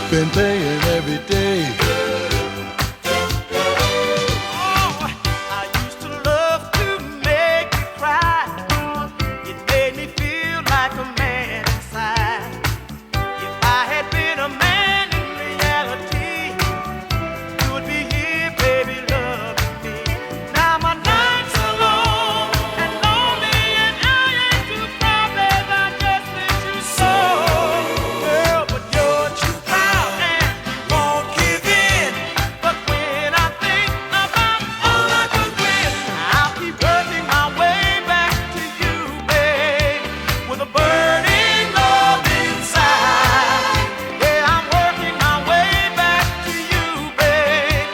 been paying every day. Oh, I used to love to make you cry. It made me feel like a man inside. If I had been a man in reality, you would be here, baby, loving me. Now my nights are long and lonely, and I ain't too proud, babe, I just miss you so. Girl, but you're too proud and you won't give in. But when I think about all I could win, I'll keep working my way back to you, babe, with a burning love inside. Yeah, I'm working my way back to you, babe,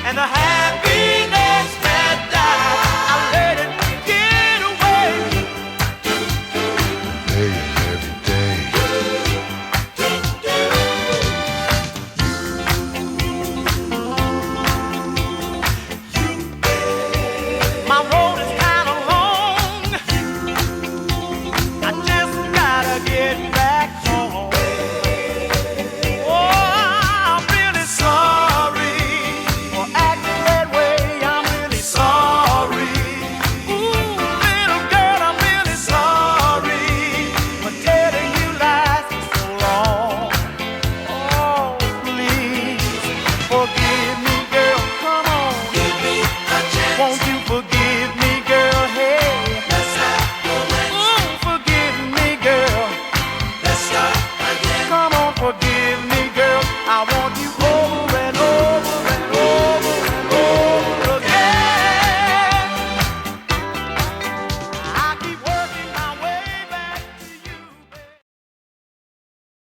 and the happiness that died, I let it get away. Paying every day. My road is kind of long. I just gotta get back home. Oh, I'm really sorry for acting that way. I'm really sorry. Ooh, little girl, I'm really sorry for telling you lies for so long. Oh, please forgive me, girl. Come on, give me a chance. Won't you